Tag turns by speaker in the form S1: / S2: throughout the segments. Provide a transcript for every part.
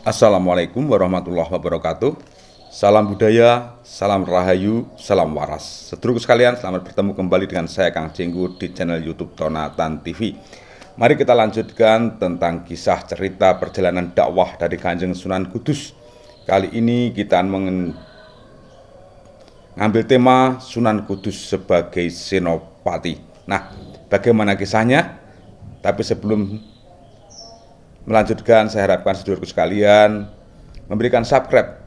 S1: Assalamualaikum warahmatullahi wabarakatuh. Salam budaya, salam rahayu, salam waras. Sedulurku sekalian, selamat bertemu kembali dengan saya Kang Jenggu di channel YouTube Tonatan TV. Mari kita lanjutkan tentang kisah cerita perjalanan dakwah dari Kanjeng Sunan Kudus. Kali ini kita mengambil tema Sunan Kudus sebagai senopati. Nah, bagaimana kisahnya? Tapi sebelum melanjutkan, saya harapkan saudaraku sekalian memberikan subscribe.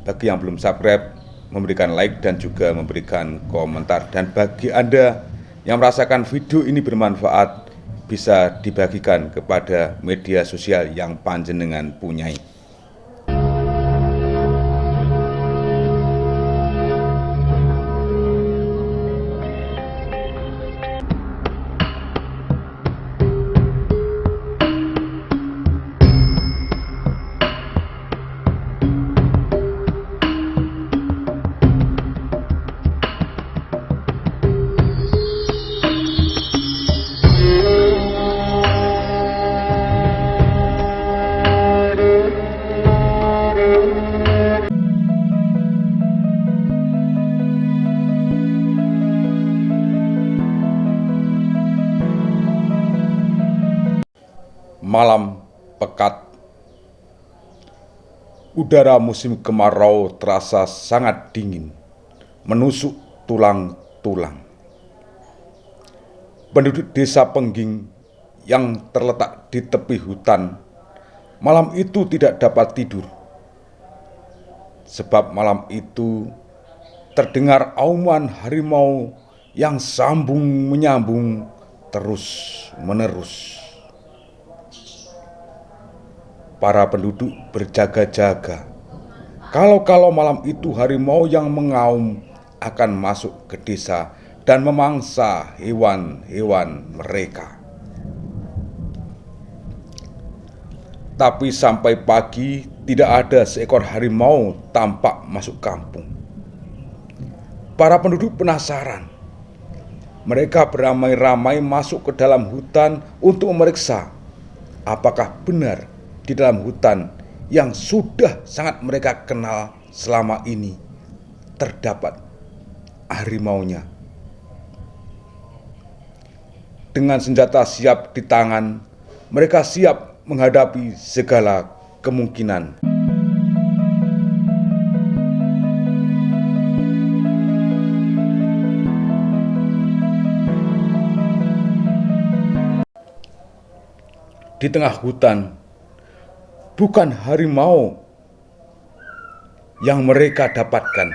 S1: Bagi yang belum subscribe, memberikan like dan juga memberikan komentar. Dan bagi Anda yang merasakan video ini bermanfaat, bisa dibagikan kepada media sosial yang panjenengan punyai. Malam pekat. Udara musim kemarau terasa sangat dingin, menusuk tulang-tulang. Penduduk desa Pengging yang terletak di tepi hutan malam itu tidak dapat tidur. Sebab malam itu terdengar auman harimau yang sambung menyambung terus-menerus. Para penduduk berjaga-jaga. Kalau malam itu harimau yang mengaum akan masuk ke desa dan memangsa hewan-hewan mereka. Tapi sampai pagi tidak ada seekor harimau tampak masuk kampung. Para penduduk penasaran. Mereka beramai-ramai masuk ke dalam hutan untuk memeriksa apakah benar di dalam hutan yang sudah sangat mereka kenal selama ini terdapat harimaunya. Dengan senjata siap di tangan, mereka siap menghadapi segala kemungkinan. Di tengah hutan, bukan harimau yang mereka dapatkan,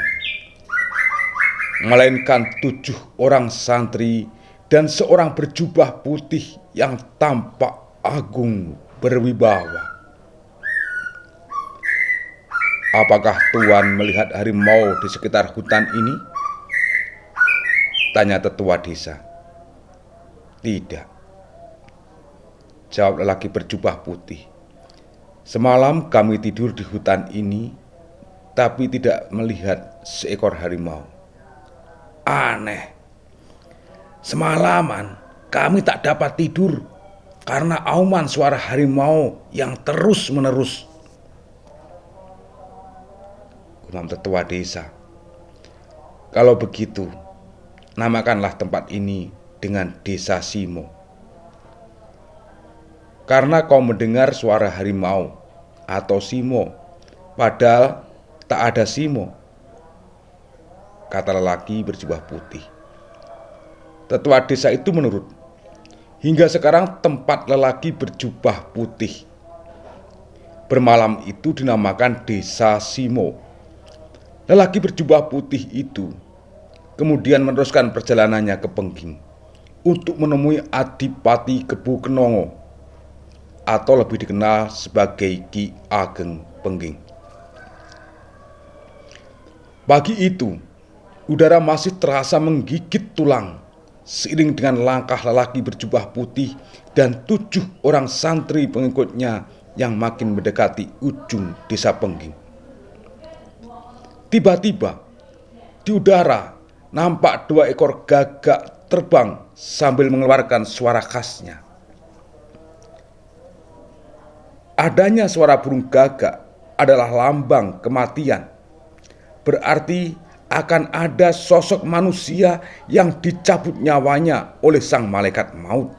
S1: melainkan 7 orang santri dan seorang berjubah putih yang tampak agung berwibawa. Apakah Tuan melihat harimau di sekitar hutan ini? Tanya tetua desa. Tidak, jawab lelaki berjubah putih. Semalam kami tidur di hutan ini, tapi tidak melihat seekor harimau. Aneh. Semalaman kami tak dapat tidur karena auman suara harimau yang terus-menerus. Gumam tetua desa. Kalau begitu, namakanlah tempat ini dengan Desa Simo. Karena kau mendengar suara harimau atau Simo, padahal tak ada Simo, kata lelaki berjubah putih. Tetua desa itu menurut. Hingga sekarang tempat lelaki berjubah putih bermalam itu dinamakan Desa Simo. Lelaki berjubah putih itu kemudian meneruskan perjalanannya ke Pengging untuk menemui Adipati Kebu Kenongo, atau lebih dikenal sebagai Ki Ageng Pengging. Pagi itu, udara masih terasa menggigit tulang seiring dengan langkah lelaki berjubah putih dan 7 orang santri pengikutnya yang makin mendekati ujung desa Pengging. Tiba-tiba, di udara nampak 2 ekor gagak terbang sambil mengeluarkan suara khasnya. adanya suara burung gagak adalah lambang kematian. Berarti akan ada sosok manusia yang dicabut nyawanya oleh sang malaikat maut.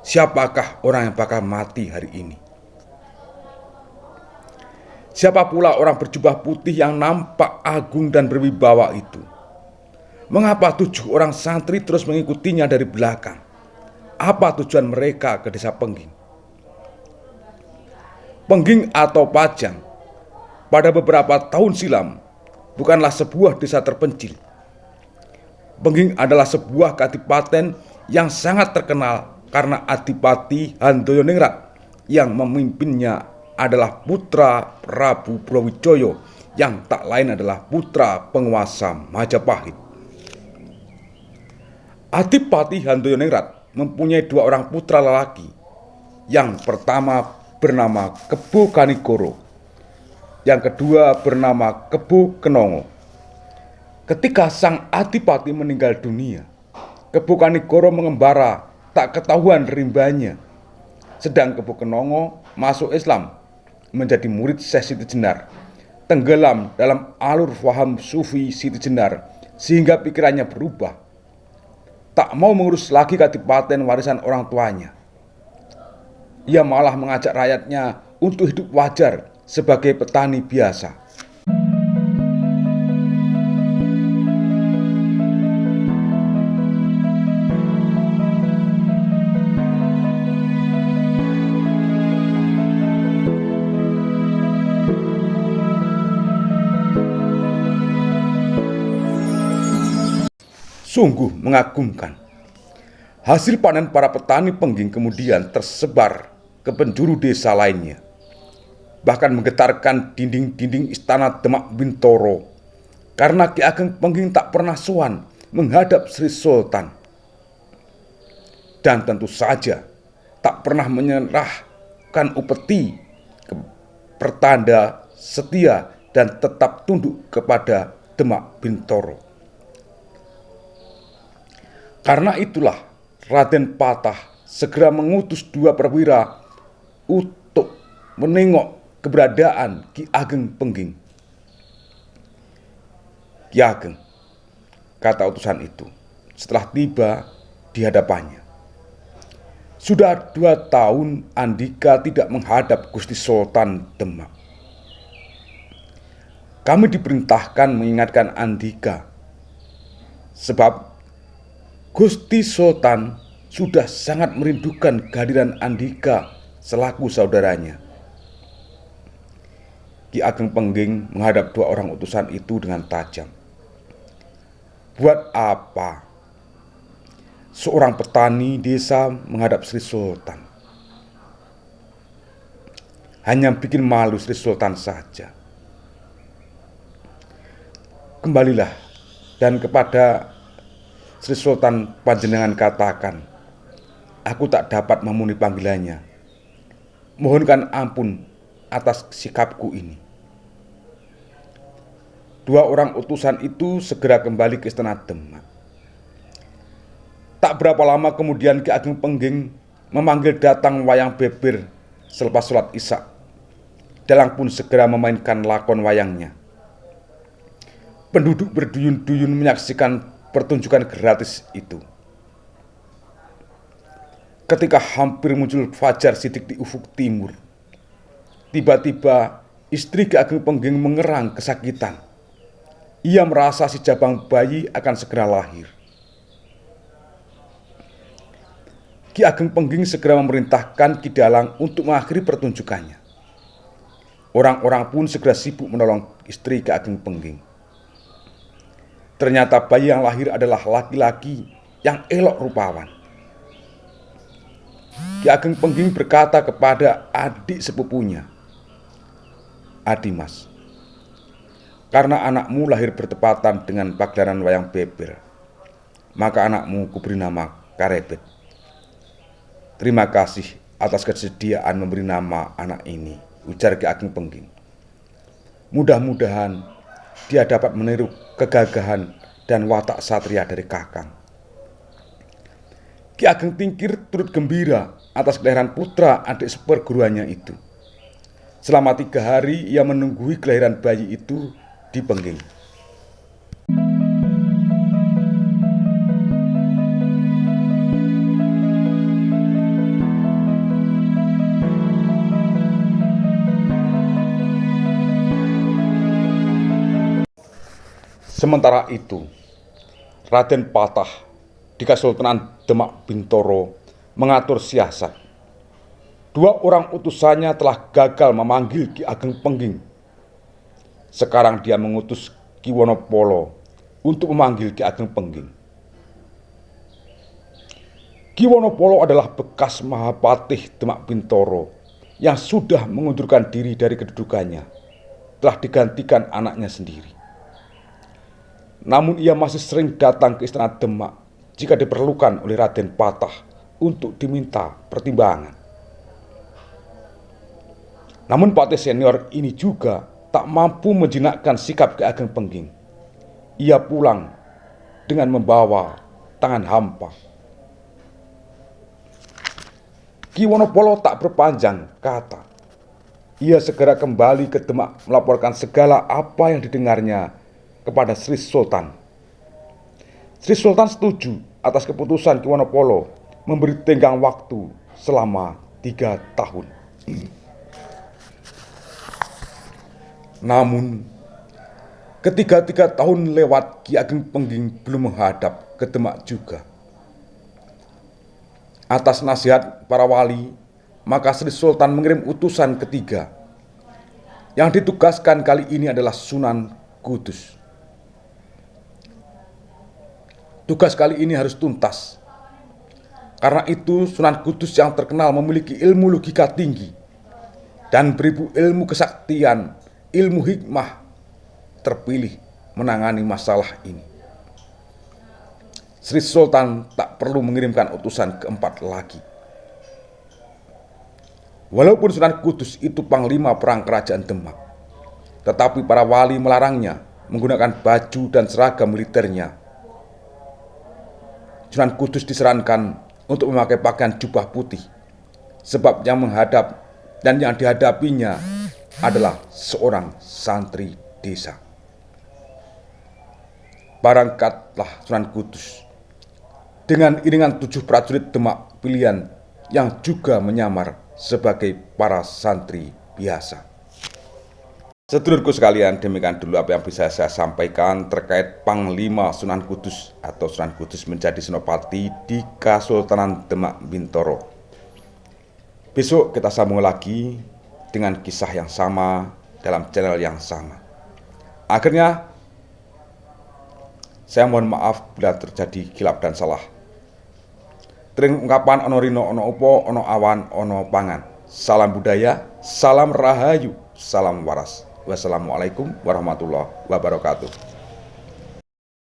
S1: Siapakah orang yang bakal mati hari ini? Siapa pula orang berjubah putih yang nampak agung dan berwibawa itu? Mengapa 7 orang santri terus mengikutinya dari belakang? Apa tujuan mereka ke desa Pengging? Pengging atau Pajang pada beberapa tahun silam bukanlah sebuah desa terpencil. Pengging adalah sebuah kadipaten yang sangat terkenal karena Adipati Handoyoningrat yang memimpinnya adalah putra Prabu Brawijaya yang tak lain adalah putra penguasa Majapahit. Adipati Handoyoningrat mempunyai 2 orang putra lelaki. Yang pertama bernama Kebo Kanigoro, yang kedua bernama Kebo Kenongo. Ketika sang adipati meninggal dunia, Kebo Kanigoro mengembara tak ketahuan rimbanya, sedang Kebo Kenongo masuk Islam menjadi murid Syekh Siti Jenar, tenggelam dalam alur faham sufi Siti Jenar sehingga pikirannya berubah, tak mau mengurus lagi kadipaten warisan orang tuanya. Ia malah mengajak rakyatnya untuk hidup wajar sebagai petani biasa. Sungguh mengagumkan. Hasil panen para petani Pengging kemudian tersebar ke penjuru desa lainnya, bahkan menggetarkan dinding-dinding istana Demak Bintoro, karena Ki Ageng Pengging tak pernah sowan menghadap Sri Sultan, dan tentu saja tak pernah menyerahkan upeti pertanda setia dan tetap tunduk kepada Demak Bintoro. Karena itulah Raden Patah segera mengutus 2 perwira untuk menengok keberadaan Ki Ageng Pengging. "Ki Ageng," kata utusan itu setelah tiba di hadapannya, "sudah 2 tahun Andika tidak menghadap Gusti Sultan Demak. Kami diperintahkan mengingatkan Andika, sebab Gusti Sultan sudah sangat merindukan kehadiran Andika selaku saudaranya." Ki Ageng Pengging menghadap 2 orang utusan itu dengan tajam. Buat apa seorang petani desa menghadap Sri Sultan? Hanya bikin malu Sri Sultan saja. Kembalilah dan kepada Sri Sultan panjenengan katakan, aku tak dapat memenuhi panggilannya. Mohonkan ampun atas sikapku ini." 2 orang utusan itu segera kembali ke istana Demak. Tak berapa lama kemudian Ki Ageng Pengging memanggil datang Wayang Beber selepas sholat Isya. Dalang pun segera memainkan lakon wayangnya. Penduduk berduyun-duyun menyaksikan pertunjukan gratis itu. Ketika hampir muncul fajar sidik di ufuk timur, tiba-tiba istri Ki Ageng Pengging mengerang kesakitan. Ia merasa si jabang bayi akan segera lahir. Ki Ageng Pengging segera memerintahkan Ki Dalang untuk mengakhiri pertunjukannya. Orang-orang pun segera sibuk menolong istri Ki Ageng Pengging. Ternyata bayi yang lahir adalah laki-laki yang elok rupawan. Ki Ageng Pengging berkata kepada adik sepupunya, "Adimas, karena anakmu lahir bertepatan dengan pagelaran Wayang Beber, maka anakmu kuberi nama Karebet. Terima kasih atas kesediaan memberi nama anak ini," ujar Ki Ageng Pengging. "Mudah-mudahan dia dapat meniru kegagahan dan watak satria dari Kakang." Ki Ageng Tingkir turut gembira atas kelahiran putra adik seperguruannya itu. Selama 3 hari ia menunggui kelahiran bayi itu di Pengging. Sementara itu, Raden Patah di Kesultanan Demak Bintoro mengatur siasat. 2 orang utusannya telah gagal memanggil Ki Ageng Pengging. Sekarang dia mengutus Ki Wonopolo untuk memanggil Ki Ageng Pengging. Ki Wonopolo adalah bekas Mahapatih Demak Bintoro yang sudah mengundurkan diri dari kedudukannya. Telah digantikan anaknya sendiri. Namun ia masih sering datang ke istana Demak jika diperlukan oleh Raden Patah untuk diminta pertimbangan. Namun Patih senior ini juga tak mampu menjinakkan sikap Ki Ageng Pengging. Ia pulang dengan membawa tangan hampa. Ki Wonopolo tak berpanjang kata. Ia segera kembali ke Demak melaporkan segala apa yang didengarnya kepada Sri Sultan. Sri Sultan setuju atas keputusan Ki Wonopolo memberi tenggang waktu selama 3 tahun. Namun, ketika 3 tahun lewat, Ki Ageng Pengging belum menghadap ke Demak juga. Atas nasihat para wali, maka Sri Sultan mengirim utusan ketiga. Yang ditugaskan kali ini adalah Sunan Kudus. Tugas kali ini harus tuntas. Karena itu Sunan Kudus yang terkenal memiliki ilmu logika tinggi dan beribu ilmu kesaktian, ilmu hikmah, terpilih menangani masalah ini. Sri Sultan tak perlu mengirimkan utusan keempat lagi. Walaupun Sunan Kudus itu panglima perang kerajaan Demak, tetapi para wali melarangnya menggunakan baju dan seragam militernya. Sunan Kudus disarankan untuk memakai pakaian jubah putih, sebab yang menghadap dan yang dihadapinya adalah seorang santri desa. Berangkatlah Sunan Kudus dengan iringan 7 prajurit Demak pilihan yang juga menyamar sebagai para santri biasa. Sedulurku sekalian, demikian dulu apa yang bisa saya sampaikan terkait Panglima Sunan Kudus atau Sunan Kudus menjadi senopati di Kesultanan Demak Bintoro. Besok kita sambung lagi dengan kisah yang sama dalam channel yang sama. Akhirnya, saya mohon maaf bila terjadi khilaf dan salah. Tering ungkapan ono rino ono opo ono awan ono pangan. Salam budaya, salam rahayu, salam waras. Wassalamualaikum warahmatullahi wabarakatuh.